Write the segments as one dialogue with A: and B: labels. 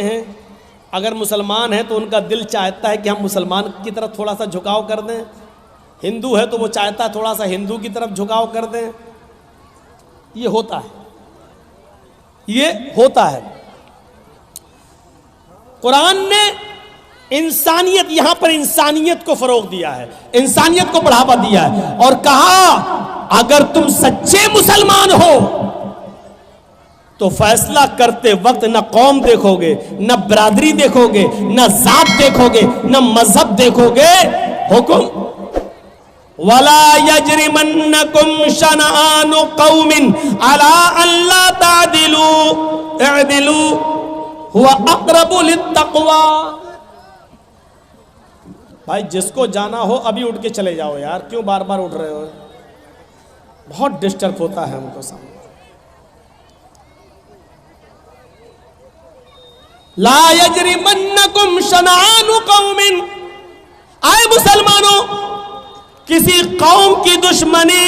A: ہیں اگر مسلمان ہیں تو ان کا دل چاہتا ہے کہ ہم مسلمان کی طرف تھوڑا سا جھکاؤ کر دیں، ہندو ہے تو وہ چاہتا ہے تھوڑا سا ہندو کی طرف جھکاؤ کر دیں. یہ ہوتا ہے، یہ ہوتا ہے. قرآن نے انسانیت، یہاں پر انسانیت کو فروغ دیا ہے، انسانیت کو بڑھاوا دیا ہے اور کہا اگر تم سچے مسلمان ہو تو فیصلہ کرتے وقت نہ قوم دیکھو گے، نہ برادری دیکھو گے، نہ ذات دیکھو گے، نہ مذہب دیکھو گے. حکم وَلَا يَجْرِمَنَّكُمْ شَنَآنُ قَوْمٍ عَلَىٰ أَلَّا تَعْدِلُوا اعْدِلُوا هُوَ أَقْرَبُ لِلتَّقْوَىٰ. بھائی جس کو جانا ہو ابھی اٹھ کے چلے جاؤ یار، کیوں بار بار اٹھ رہے ہو؟ بہت ڈسٹرب ہوتا ہے ہم کو سامنے. لا یجرمنکم شنآن قوم، آئے مسلمانوں، کسی قوم کی دشمنی،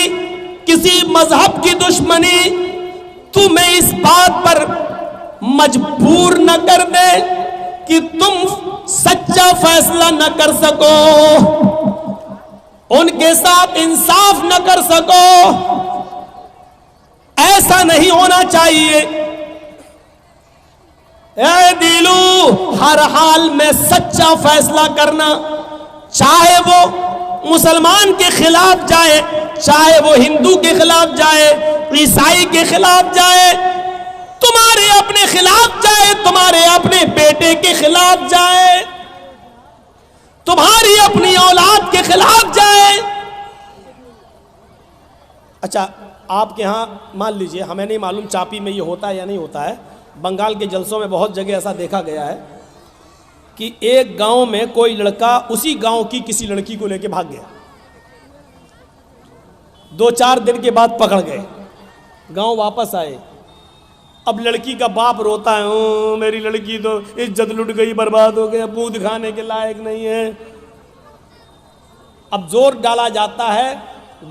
A: کسی مذہب کی دشمنی تمہیں اس بات پر مجبور نہ کر دے کہ تم سچا فیصلہ نہ کر سکو، ان کے ساتھ انصاف نہ کر سکو. ایسا نہیں ہونا چاہیے. اعدلوا، ہر حال میں سچا فیصلہ کرنا، چاہے وہ مسلمان کے خلاف جائے، چاہے وہ ہندو کے خلاف جائے، عیسائی کے خلاف جائے، تمہارے اپنے خلاف جائے، تمہارے اپنے بیٹے کے خلاف جائے، تمہاری اپنی اولاد کے خلاف جائے. اچھا آپ کے ہاں مان لیجئے، ہمیں نہیں معلوم چاپی میں یہ ہوتا ہے یا نہیں ہوتا ہے، بنگال کے جلسوں میں بہت جگہ ایسا دیکھا گیا ہے کہ ایک گاؤں میں کوئی لڑکا اسی گاؤں کی کسی لڑکی کو لے کے بھاگ گیا. 2-4 دن کے بعد پکڑ گئے، گاؤں واپس آئے. اب لڑکی کا باپ روتا ہے، میری لڑکی تو عزت لٹ گئی، برباد ہو گیا، منہ دکھانے کے لائق نہیں ہے. اب زور ڈالا جاتا ہے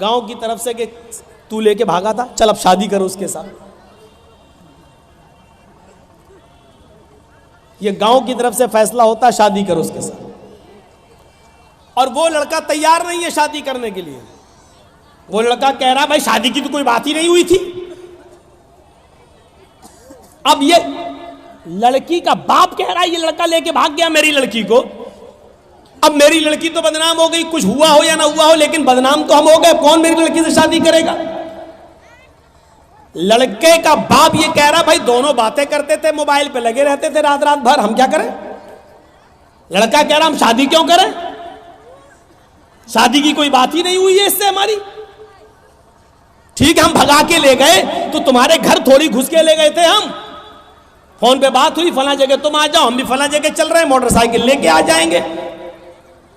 A: گاؤں کی طرف سے کہ تو لے کے بھاگا تھا، چل اب شادی کرو اس کے ساتھ. یہ گاؤں کی طرف سے فیصلہ ہوتا ہے شادی کرو اس کے ساتھ، اور وہ لڑکا تیار نہیں ہے شادی کرنے کے لیے. وہ لڑکا کہہ رہا بھائی شادی کی تو کوئی بات ہی نہیں ہوئی تھی. اب یہ لڑکی کا باپ کہہ رہا ہے یہ لڑکا لے کے بھاگ گیا میری لڑکی کو، اب میری لڑکی تو بدنام ہو گئی، کچھ ہوا ہو یا نہ ہوا ہو لیکن بدنام تو ہم ہو گئے، کون میری لڑکی سے شادی کرے گا؟ لڑکے کا باپ یہ کہہ رہا بھائی دونوں باتیں کرتے تھے، موبائل پہ لگے رہتے تھے رات رات بھر، ہم کیا کریں؟ لڑکا کہہ رہا ہم شادی کیوں کریں، شادی کی کوئی بات ہی نہیں ہوئی ہے اس سے ہماری. ٹھیک ہے ہم بھگا کے لے گئے تو تمہارے گھر تھوڑی گھس کے لے گئے تھے، ہم فون پہ بات ہوئی فلاں جگہ تم آ جاؤ، ہم بھی فلاں جگہ چل رہے ہیں، موٹر سائیکل لے کے آ جائیں گے.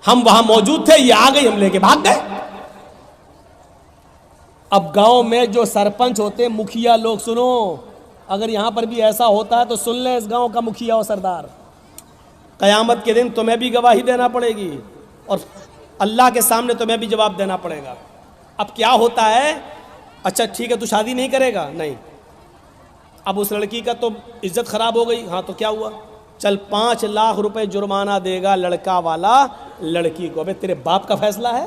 A: ہم وہاں موجود تھے، یہ آ گئی، ہم لے کے بھاگ گئے. اب گاؤں میں جو سرپنچ ہوتے، مکھیا لوگ، سنو اگر یہاں پر بھی ایسا ہوتا ہے تو سن لیں اس گاؤں کا مکھیا و سردار، قیامت کے دن تمہیں بھی گواہی دینا پڑے گی اور اللہ کے سامنے تمہیں بھی جواب دینا پڑے گا. اب کیا ہوتا ہے، اچھا ٹھیک ہے تو شادی نہیں کرے گا، نہیں، اب اس لڑکی کا تو عزت خراب ہو گئی، ہاں تو کیا ہوا، چل 5 لاکھ روپے جرمانہ دے گا لڑکا والا لڑکی کو. ابے تیرے باپ کا فیصلہ ہے؟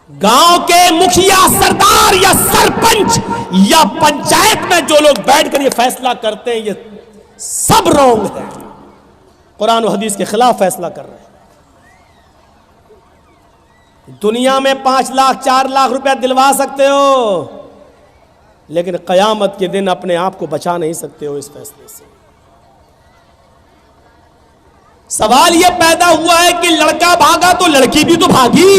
A: گاؤں کے مکھیا سردار یا سرپنچ یا پنچایت میں جو لوگ بیٹھ کر یہ فیصلہ کرتے ہیں یہ سب رونگ ہے، قرآن و حدیث کے خلاف فیصلہ کر رہے ہیں. دنیا میں 5 لاکھ 4 لاکھ روپے دلوا سکتے ہو لیکن قیامت کے دن اپنے آپ کو بچا نہیں سکتے ہو اس فیصلے سے. سوال یہ پیدا ہوا ہے کہ لڑکا بھاگا تو لڑکی بھی تو بھاگی،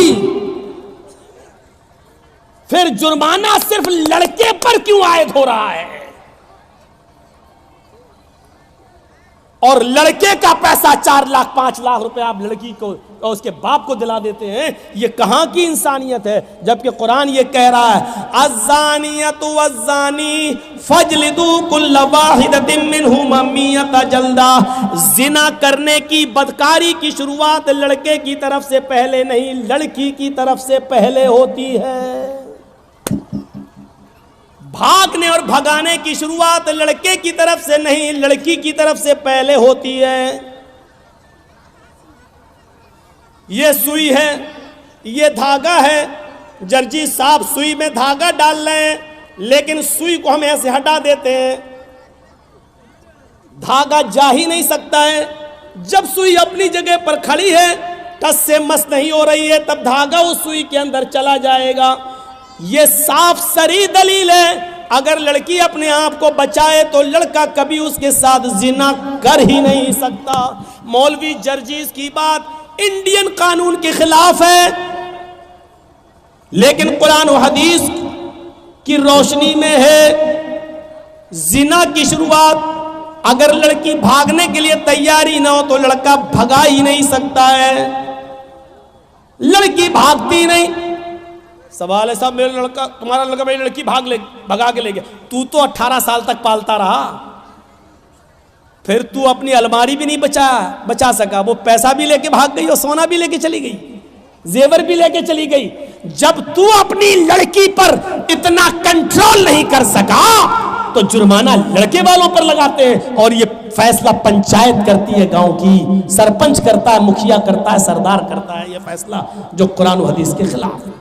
A: پھر جرمانہ صرف لڑکے پر کیوں عائد ہو رہا ہے اور لڑکے کا پیسہ 4 لاکھ 5 لاکھ روپے آپ لڑکی کو اور اس کے باپ کو دلا دیتے ہیں؟ یہ کہاں کی انسانیت ہے؟ جبکہ قرآن یہ کہہ رہا ہے الزانیۃ والزانی فاجلدوا کل واحدۃ منہما 100 جلدہ. زنا کرنے کی، بدکاری کی شروعات لڑکے کی طرف سے پہلے نہیں، لڑکی کی طرف سے پہلے ہوتی ہے. بھاگنے اور بھگانے کی شروعات لڑکے کی طرف سے نہیں، لڑکی کی طرف سے پہلے ہوتی ہے. یہ سوئی ہے، یہ دھاگا ہے. جرجی صاحب سوئی میں دھاگا ڈال رہے ہیں، لیکن سوئی کو ہم ایسے ہٹا دیتے ہیں، دھاگا جا ہی نہیں سکتا ہے. جب سوئی اپنی جگہ پر کھڑی ہے، ٹس سے مس نہیں ہو رہی ہے، تب دھاگا اس سوئی کے اندر چلا جائے گا. یہ صاف صریح دلیل ہے. اگر لڑکی اپنے آپ کو بچائے تو لڑکا کبھی اس کے ساتھ زنا کر ہی نہیں سکتا. مولوی جرجیز کی بات انڈین قانون کے خلاف ہے، لیکن قرآن و حدیث کی روشنی میں ہے. زنا کی شروعات اگر لڑکی بھاگنے کے لیے تیاری نہ ہو تو لڑکا بھگا ہی نہیں سکتا ہے. لڑکی بھاگتی نہیں. سوال ہے صاحب میرا لڑکا، تمہارا لڑکا میری لڑکی بھگا کے لے گیا. تو 18 سال تک پالتا رہا، پھر تو اپنی الماری بھی نہیں بچا سکا. وہ پیسہ بھی لے کے بھاگ گئی اور سونا بھی لے کے چلی گئی، زیور بھی لے کے چلی گئی. جب تو اپنی لڑکی پر اتنا کنٹرول نہیں کر سکا تو جرمانہ لڑکے والوں پر لگاتے ہیں. اور یہ فیصلہ پنچایت کرتی ہے، گاؤں کی سرپنچ کرتا ہے، مکھیا کرتا ہے، سردار کرتا ہے یہ فیصلہ، جو قرآن و حدیث کے خلاف ہے.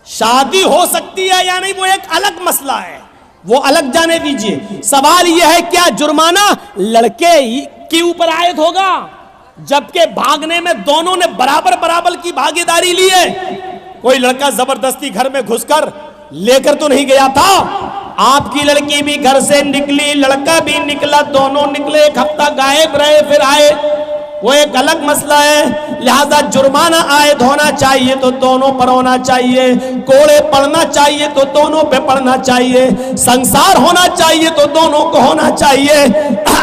A: شادی ہو سکتی ہے یا نہیں وہ ایک الگ مسئلہ ہے، وہ الگ جانے دیجئے. سوال یہ ہے کیا جرمانہ لڑکے کے اوپر عائد ہوگا، جبکہ بھاگنے میں دونوں نے برابر کی بھاگیداری لی ہے. کوئی لڑکا زبردستی گھر میں گھس کر لے کر تو نہیں گیا تھا. آپ کی لڑکی بھی گھر سے نکلی، لڑکا بھی نکلا، دونوں نکلے، ایک ہفتہ غائب رہے پھر آئے، وہ ایک الگ مسئلہ ہے. لہذا جرمانہ عائد ہونا چاہیے تو دونوں پر ہونا چاہیے، کوڑے پڑنا چاہیے تو دونوں پہ پڑنا چاہیے، سنسار ہونا چاہیے تو دونوں کو ہونا چاہیے.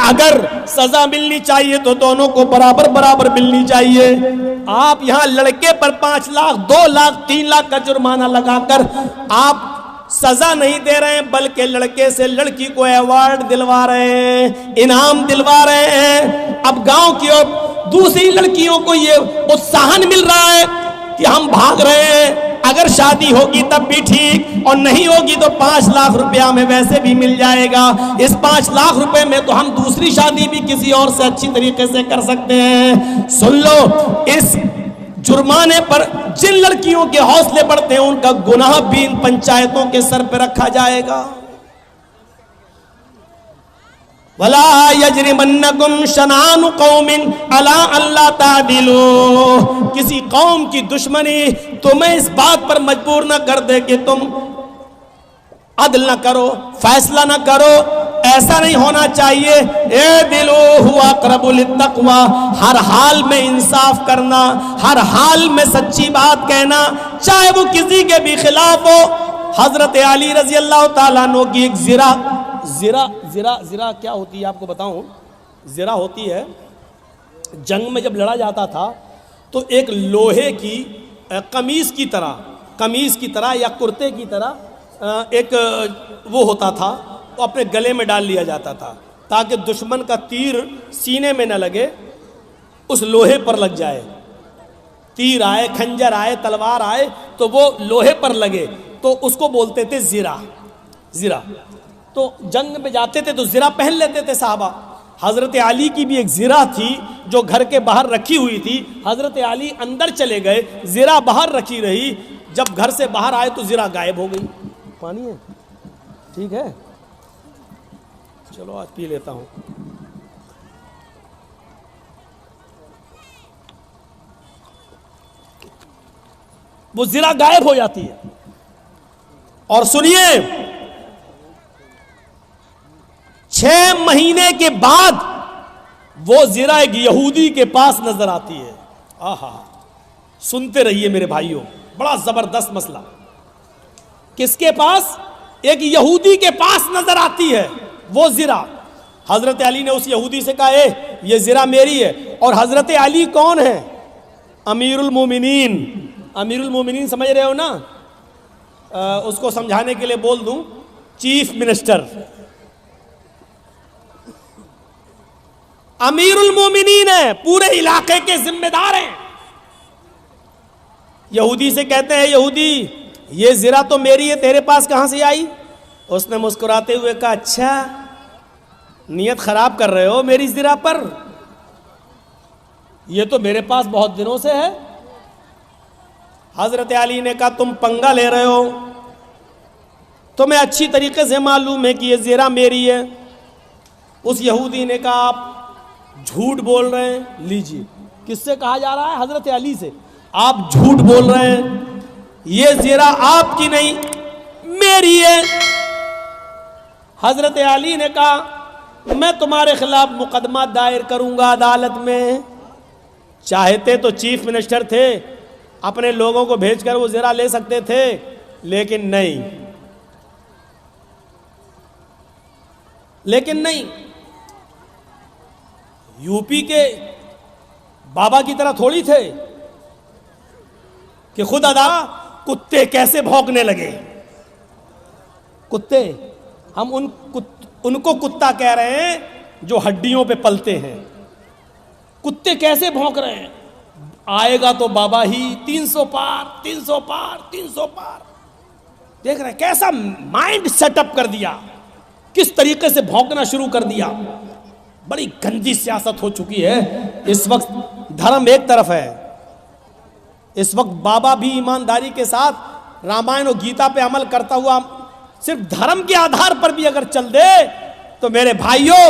A: اگر سزا ملنی چاہیے تو دونوں کو برابر ملنی چاہیے. آپ یہاں لڑکے پر 5 لاکھ 2 لاکھ 3 لاکھ کا جرمانہ لگا کر آپ سزا نہیں دے رہے ہیں، بلکہ لڑکے سے لڑکی کو ایوارڈ دلوا رہے ہیں، انعام دلوا رہے ہیں. اب گاؤں کی اور دوسری لڑکیوں کو یہ اتساہن مل رہا ہے کہ ہم بھاگ رہے ہیں، اگر شادی ہوگی تب بھی ٹھیک، اور نہیں ہوگی تو 5 لاکھ روپیہ میں ویسے بھی مل جائے گا. اس 5 لاکھ روپے میں تو ہم دوسری شادی بھی کسی اور سے اچھی طریقے سے کر سکتے ہیں. سن لو، اس جرمانے پر جن لڑکیوں کے حوصلے بڑھتے ہیں ان کا گناہ بھی ان پنچایتوں کے سر پہ رکھا جائے گا. وَلَا يَجْرِمَنَّكُمْ شَنَآنُ قَوْمٍ عَلَىٰ أَلَّا تَعْدِلُوا. کسی قوم کی دشمنی تمہیں اس بات پر مجبور نہ کر دے کہ تم عدل نہ کرو، فیصلہ نہ کرو. ایسا نہیں ہونا چاہیے. اعدلوا هو اقرب للتقوى. ہر حال میں انصاف کرنا، ہر حال میں سچی بات کہنا، چاہے وہ کسی کے بھی خلاف ہو. حضرت علی رضی اللہ تعالیٰ عنہ کی ایک زرہ کیا ہوتی ہے آپ کو بتاؤں. زرہ ہوتی ہے، جنگ میں جب لڑا جاتا تھا تو ایک لوہے کی قمیص کی طرح یا کرتے کی طرح ایک وہ ہوتا تھا، وہ اپنے گلے میں ڈال لیا جاتا تھا تاکہ دشمن کا تیر سینے میں نہ لگے، اس لوہے پر لگ جائے. تیر آئے، کھنجر آئے، تلوار آئے تو وہ لوہے پر لگے، تو اس کو بولتے تھے زرہ. تو جنگ میں جاتے تھے تو زرہ پہن لیتے تھے صحابہ. حضرت علی کی بھی ایک زرہ تھی جو گھر کے باہر رکھی ہوئی تھی. حضرت علی اندر چلے گئے، زرہ باہر رکھی رہی. جب گھر سے باہر آئے تو زرہ غائب ہو گئی. پانی ہے؟ ٹھیک ہے، چلو آج پی لیتا ہوں. وہ زرہ غائب ہو جاتی ہے. اور سنیے، 6 مہینے کے بعد وہ زرہ ایک یہودی کے پاس نظر آتی ہے. آہا، سنتے رہیے میرے بھائیوں، بڑا زبردست مسئلہ. کس کے پاس؟ ایک یہودی کے پاس نظر آتی ہے وہ زرہ. حضرت علی نے اس یہودی سے کہا یہ زرہ میری ہے. اور حضرت علی کون ہے؟ امیر المومنین. امیر المومنین سمجھ رہے ہو نا؟ اس کو سمجھانے کے لیے بول دوں، چیف منسٹر. امیر المومنین ہیں، پورے علاقے کے ذمہ دار ہیں. یہودی سے کہتے ہیں یہودی یہ زرا تو میری ہے، تیرے پاس کہاں سے آئی؟ اس نے مسکراتے ہوئے کہا اچھا نیت خراب کر رہے ہو میری زرا پر، یہ تو میرے پاس بہت دنوں سے ہے۔ حضرت علی نے کہا تم پنگا لے رہے ہو، تمہیں اچھی طریقے سے معلوم ہے کہ یہ زرا میری ہے۔ اس یہودی نے کہا آپ جھوٹ بول رہے ہیں۔ لیجیے کس سے کہا جا رہا ہے؟ حضرت علی سے۔ آپ جھوٹ بول رہے ہیں، یہ زرا آپ کی نہیں میری ہے۔ حضرت علی نے کہا میں تمہارے خلاف مقدمہ دائر کروں گا عدالت میں۔ چاہتے تو چیف منسٹر تھے، اپنے لوگوں کو بھیج کر وہ زرا لے سکتے تھے، لیکن نہیں، یو پی کے بابا کی طرح تھوڑی تھے کہ خود ادا کتے کیسے بھونکنے لگے۔ کتے، ہم ان کو کتا کہہ رہے ہیں جو ہڈیوں پہ پلتے ہیں۔ کتے کیسے بھونک رہے ہیں؟ آئے گا تو بابا ہی 300 پار 300 پار 300 پار۔ دیکھ رہے ہیں کیسا مائنڈ سیٹ اپ کر دیا، کس طریقے سے بھونکنا شروع کر دیا۔ بڑی گندی سیاست ہو چکی ہے اس وقت۔ دھرم ایک طرف ہے، اس وقت بابا بھی ایمانداری کے ساتھ رامائن و گیتا پہ عمل کرتا ہوا صرف دھرم کے آدھار پر بھی اگر چل دے تو میرے بھائیوں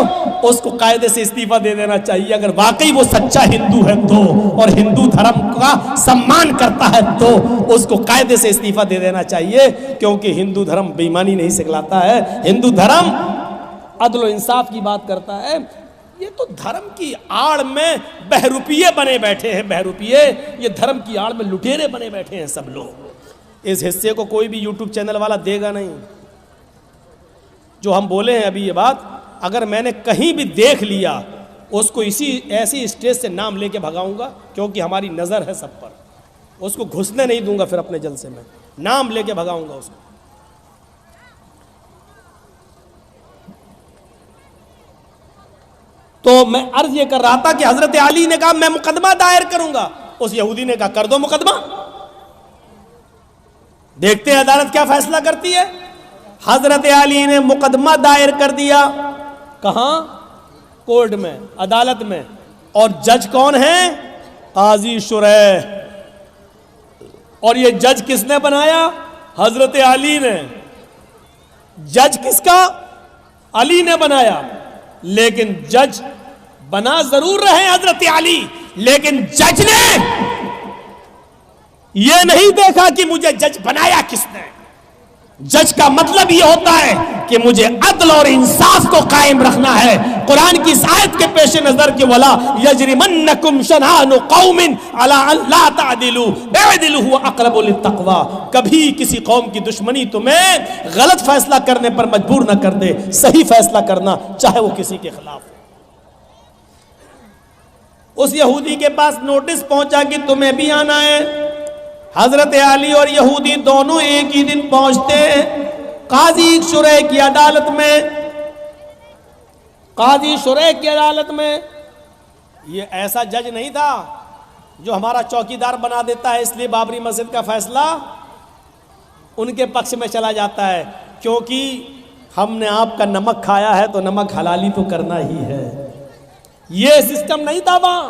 A: اس کو قاعدے سے استعفیٰ دے دینا چاہیے۔ اگر واقعی وہ سچا ہندو ہے تو، اور ہندو دھرم کا سمان کرتا ہے تو اس کو قاعدے سے استعفیٰ دے دینا چاہیے، کیونکہ ہندو دھرم بے ایمانی نہیں سکھلاتا ہے، ہندو دھرم عدل و انصاف کی بات کرتا ہے۔ یہ تو دھرم کی آڑ میں بہروپیے بنے بیٹھے ہیں، بہروپیے، یہ دھرم کی آڑ میں لٹیرے بنے بیٹھے ہیں سب لوگ۔ اس حصے کو کوئی بھی یوٹیوب چینل والا دے گا نہیں۔ جو ہم بولے ہیں ابھی یہ بات، اگر میں نے کہیں بھی دیکھ لیا اس کو ایسی اسٹیج سے نام لے کے بھگاؤں گا، کیونکہ ہماری نظر ہے سب پر، اس کو گھسنے نہیں دوں گا، پھر اپنے جلسے میں نام لے کے بھگاؤں گا اس کو۔ تو میں عرض یہ کر رہا تھا کہ حضرت علی نے کہا میں مقدمہ دائر کروں گا، اس یہودی نے کہا کر دو مقدمہ، دیکھتے ہیں عدالت کیا فیصلہ کرتی ہے۔ حضرت علی نے مقدمہ دائر کر دیا، کہاں؟ کورٹ میں، عدالت میں۔ اور جج کون ہیں؟ قاضی شریح۔ اور یہ جج کس نے بنایا؟ حضرت علی نے۔ جج کس کا؟ علی نے بنایا۔ لیکن جج بنا ضرور رہے حضرت علی، لیکن جج نے یہ نہیں دیکھا کہ مجھے جج بنایا کس نے۔ جج کا مطلب یہ ہوتا ہے کہ مجھے عدل اور انصاف کو قائم رکھنا ہے۔ قرآن کی اس آیت کے پیش نظر کہ وَلَا يَجْرِمَنَّكُمْ شَنَآنُ قَوْمٍ عَلَىٰ أَن لَا تَعْدِلُوا اعْدِلُوا هُوَ أَقْرَبُ لِلتَّقْوَىٰ۔ کبھی کسی قوم کی دشمنی تمہیں غلط فیصلہ کرنے پر مجبور نہ کر دے، صحیح فیصلہ کرنا، چاہے وہ کسی کے خلاف ہو۔ اس یہودی کے پاس نوٹس پہنچا کہ تمہیں بھی آنا ہے۔ حضرت علی اور یہودی دونوں ایک ہی دن پہنچتے ہیں قاضی شریح کی عدالت میں۔ قاضی شریح کی عدالت میں یہ ایسا جج نہیں تھا جو ہمارا چوکیدار بنا دیتا ہے، اس لیے بابری مسجد کا فیصلہ ان کے پکش میں چلا جاتا ہے، کیونکہ ہم نے آپ کا نمک کھایا ہے تو نمک حلالی تو کرنا ہی ہے۔ یہ سسٹم نہیں تھا وہاں۔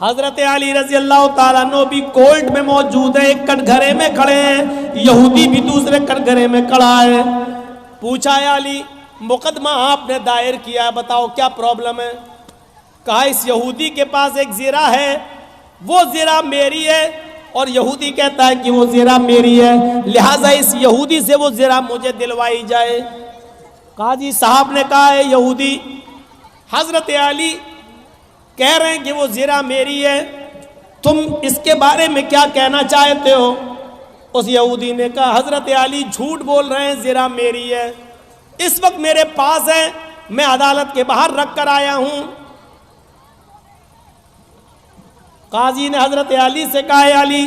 A: حضرت علی رضی اللہ تعالیٰ عنہ بھی کورٹ میں موجود ہے، ایک کٹ گھرے میں کھڑے ہیں، یہودی بھی دوسرے کٹ گھرے میں کھڑا ہے۔ پوچھا ہے علی مقدمہ آپ نے دائر کیا ہے، بتاؤ کیا پرابلم ہے؟ کہا اس یہودی کے پاس ایک زرہ ہے، وہ زرہ میری ہے، اور یہودی کہتا ہے کہ وہ زرہ میری ہے، لہٰذا اس یہودی سے وہ زرہ مجھے دلوائی جائے۔ قاضی صاحب نے کہا ہے یہودی حضرت علی کہہ رہے ہیں کہ وہ زرہ میری ہے، تم اس کے بارے میں کیا کہنا چاہتے ہو؟ اس یہودی نے کہا حضرت علی جھوٹ بول رہے ہیں، زرہ میری ہے، اس وقت میرے پاس ہے، میں عدالت کے باہر رکھ کر آیا ہوں۔ قاضی نے حضرت علی سے کہا ہے علی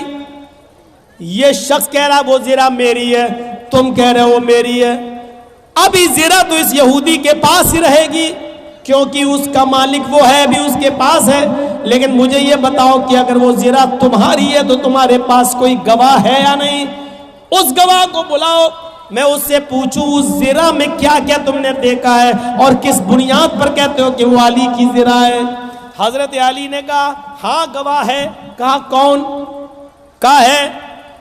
A: یہ شخص کہہ رہا وہ زرہ میری ہے، تم کہہ رہے ہو وہ میری ہے، ابھی زرہ تو اس یہودی کے پاس ہی رہے گی، کیونکہ اس کا مالک وہ ہے بھی اس کے پاس ہے، لیکن مجھے یہ بتاؤ کہ اگر وہ زنا تمہاری ہے تو تمہارے پاس کوئی گواہ ہے یا نہیں؟ اس گواہ کو بلاؤ، میں اس سے پوچھوں اس زنا میں کیا کیا تم نے دیکھا ہے اور کس بنیاد پر کہتے ہو کہ وہ علی کی زنا ہے؟ حضرت علی نے کہا ہاں گواہ ہے۔ کہا کون؟ کہا ہے۔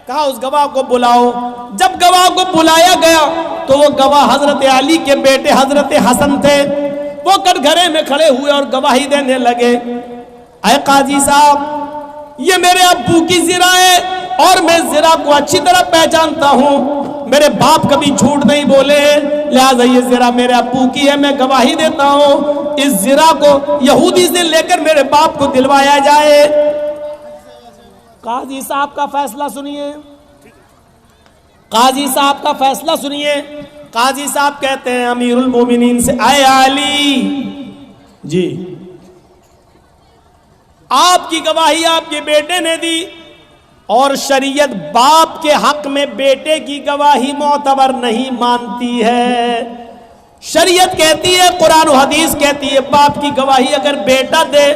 A: کہا اس گواہ کو بلاؤ۔ جب گواہ کو بلایا گیا تو وہ گواہ حضرت علی کے بیٹے حضرت حسن تھے۔ وہ کٹگھرے میں کھڑے ہوئے اور گواہی دینے لگے، اے قاضی صاحب یہ میرے ابو کی زنا ہے اور میں زنا کو اچھی طرح پہچانتا ہوں، میرے باپ کبھی جھوٹ نہیں بولے، لہذا یہ زنا میرے ابو کی ہے، میں گواہی دیتا ہوں اس زنا کو یہودی سے لے کر میرے باپ کو دلوایا جائے۔ قاضی صاحب کا فیصلہ سنیے، قاضی صاحب کا فیصلہ سنیے۔ قاضی صاحب کہتے ہیں امیر المومنین سے، اے علی جی آپ کی گواہی آپ کے بیٹے نے دی اور شریعت باپ کے حق میں بیٹے کی گواہی معتبر نہیں مانتی ہے۔ شریعت کہتی ہے، قرآن و حدیث کہتی ہے باپ کی گواہی اگر بیٹا دے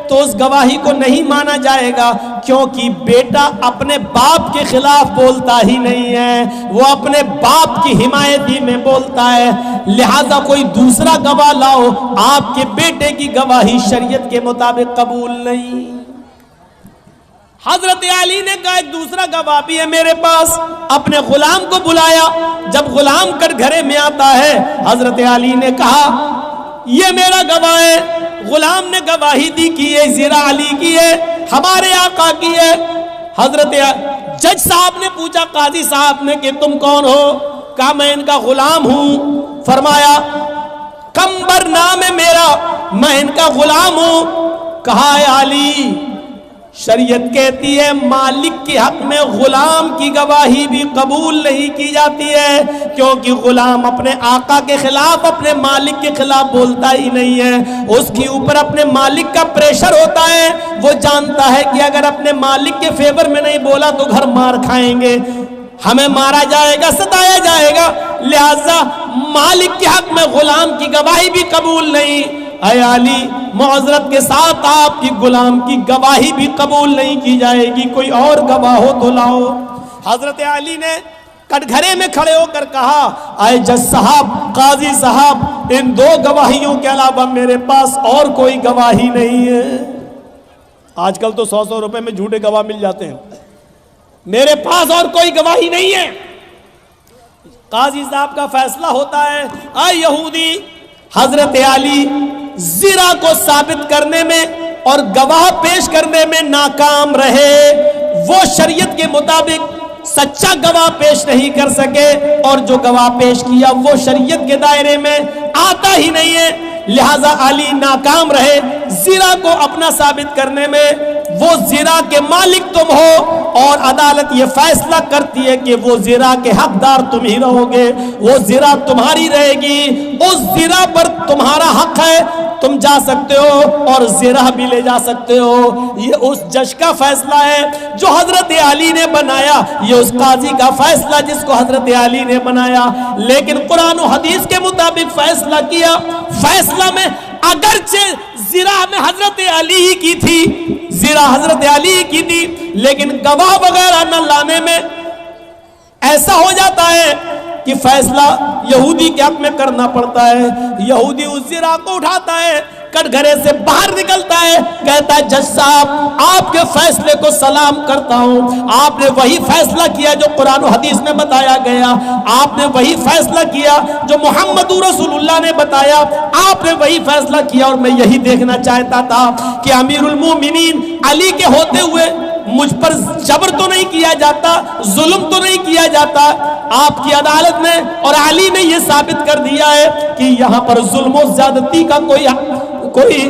A: تو اس گواہی کو نہیں مانا جائے گا، کیونکہ بیٹا اپنے باپ کے خلاف بولتا ہی نہیں ہے، وہ اپنے باپ کی حمایتی میں بولتا ہے، لہذا کوئی دوسرا گواہ لاؤ، آپ کے بیٹے کی گواہی شریعت کے مطابق قبول نہیں۔ حضرت علی نے کہا ایک دوسرا گواہ بھی ہے میرے پاس، اپنے غلام کو بلایا۔ جب غلام کٹگھرے میں آتا ہے حضرت علی نے کہا یہ میرا گواہ ہے۔ غلام نے گواہی دی کہ یہ زنا علی کی ہے، ہمارے آقا کی ہے۔ حضرت جج صاحب نے پوچھا قاضی صاحب نے کہ تم کون ہو؟ کہا میں ان کا غلام ہوں۔ فرمایا کمبر نام ہے میرا، میں ان کا غلام ہوں۔ کہا اے علی شریعت کہتی ہے مالک کے حق میں غلام کی گواہی بھی قبول نہیں کی جاتی ہے، کیونکہ غلام اپنے آقا کے خلاف اپنے مالک کے خلاف بولتا ہی نہیں ہے، اس کے اوپر اپنے مالک کا پریشر ہوتا ہے، وہ جانتا ہے کہ اگر اپنے مالک کے فیور میں نہیں بولا تو گھر مار کھائیں گے، ہمیں مارا جائے گا، ستایا جائے گا، لہذا مالک کے حق میں غلام کی گواہی بھی قبول نہیں۔ اے علی معذرت کے ساتھ آپ کی غلام کی گواہی بھی قبول نہیں کی جائے گی، کوئی اور گواہ ہو تو لاؤ۔ حضرت علی نے کٹگھرے میں کھڑے ہو کر کہا اے جج صاحب، قاضی صاحب، ان دو گواہیوں کے علاوہ میرے پاس اور کوئی گواہی نہیں ہے۔ آج کل تو 100 روپے میں جھوٹے گواہ مل جاتے ہیں، میرے پاس اور کوئی گواہی نہیں ہے۔ قاضی صاحب کا فیصلہ ہوتا ہے، اے یہودی، حضرت علی زنا کو ثابت کرنے میں اور گواہ پیش کرنے میں ناکام رہے، وہ شریعت کے مطابق سچا گواہ پیش نہیں کر سکے، اور جو گواہ پیش کیا وہ شریعت کے دائرے میں آتا ہی نہیں ہے، لہذا علی ناکام رہے زنا کو اپنا ثابت کرنے میں۔ وہ زنا کے مالک تم ہو اور عدالت یہ فیصلہ کرتی ہے کہ وہ زنا کے حقدار تم ہی رہو گے، وہ زنا تمہاری رہے گی، اس زنا پر تمہارا حق ہے، تم جا سکتے ہو اور زنا بھی لے جا سکتے ہو۔ یہ اس جج کا فیصلہ ہے جو حضرت علی نے بنایا، یہ اس قاضی کا فیصلہ جس کو حضرت علی نے بنایا، لیکن قرآن و حدیث کے مطابق فیصلہ کیا۔ فیصلہ میں اگرچہ زنا میں حضرت علی ہی کی تھی، زنا حضرت علی ہی کی تھی، لیکن گواہ وغیرہ نہ لانے میں ایسا ہو جاتا ہے کہ فیصلہ یہودی کے حق میں کرنا پڑتا ہے۔ یہودی اس زنا کو اٹھاتا ہے، کٹگھرے سے باہر نکلتا ہے، کہتا ہے جج صاحب آپ کے فیصلے کو سلام کرتا ہوں، آپ نے وہی فیصلہ کیا جو قرآن و حدیث میں بتایا گیا، آپ نے وہی فیصلہ کیا جو محمد رسول اللہ نے بتایا، آپ نے وہی فیصلہ کیا، اور میں یہی دیکھنا چاہتا تھا کہ امیر المومنین علی کے ہوتے ہوئے مجھ پر جبر تو نہیں کیا جاتا، ظلم تو نہیں کیا جاتا۔ آپ کی عدالت نے اور علی نے یہ ثابت کر دیا ہے کہ یہاں پر ظلم و زیادتی کا کوئی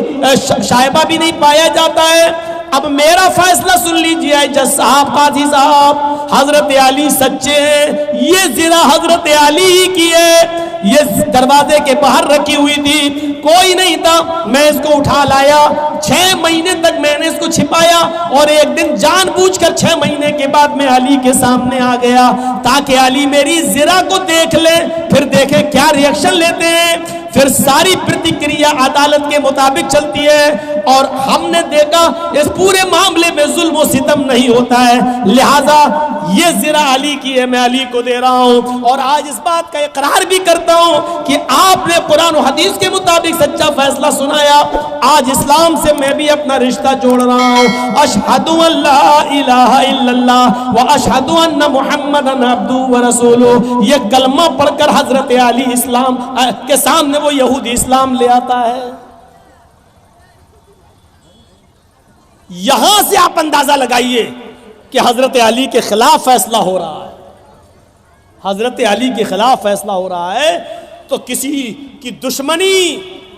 A: شائبہ بھی نہیں پایا جاتا ہے۔ اب میرا فیصلہ سن لیجیے جج صاحب، قاضی صاحب، حضرت علی سچے ہیں، یہ زنا حضرت علی ہی کی ہے، یہ دروازے کے باہر رکھی ہوئی تھی، کوئی نہیں تھا، میں اس کو اٹھا لایا، 6 مہینے تک میں نے اس کو چھپایا، اور ایک دن جان بوجھ کر 6 مہینے کے بعد میں علی کے سامنے آ گیا تاکہ علی میری زنا کو دیکھ لے، پھر دیکھیں کیا ریئیکشن لیتے ہیں، پھر ساری پرتیکریا عدالت کے مطابق چلتی ہے، اور ہم نے دیکھا اس پورے معاملے میں ظلم و ستم نہیں ہوتا ہے، لہذا یہ زرہ علی کی ہے، میں علی کو دے رہا ہوں۔ اور آج اس بات کا اقرار بھی کرتا ہوں کہ آپ نے قرآن و حدیث کے مطابق سچا فیصلہ سنایا، آج اسلام سے میں بھی اپنا رشتہ جوڑ رہا ہوں۔ اشہد ان لا الہ الا اللہ و اشہد ان محمدن عبدہ و رسولہ، یہ کلمہ پڑھ کر حضرت علی اسلام کے سامنے وہ یہودی اسلام لے آتا ہے۔ یہاں سے آپ اندازہ لگائیے کہ حضرت علی کے خلاف فیصلہ ہو رہا ہے، حضرت علی کے خلاف فیصلہ ہو رہا ہے، تو کسی کی دشمنی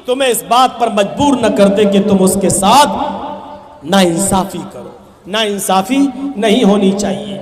A: تمہیں اس بات پر مجبور نہ کر دے کہ تم اس کے ساتھ نا انصافی کرو، نا انصافی نہیں ہونی چاہیے۔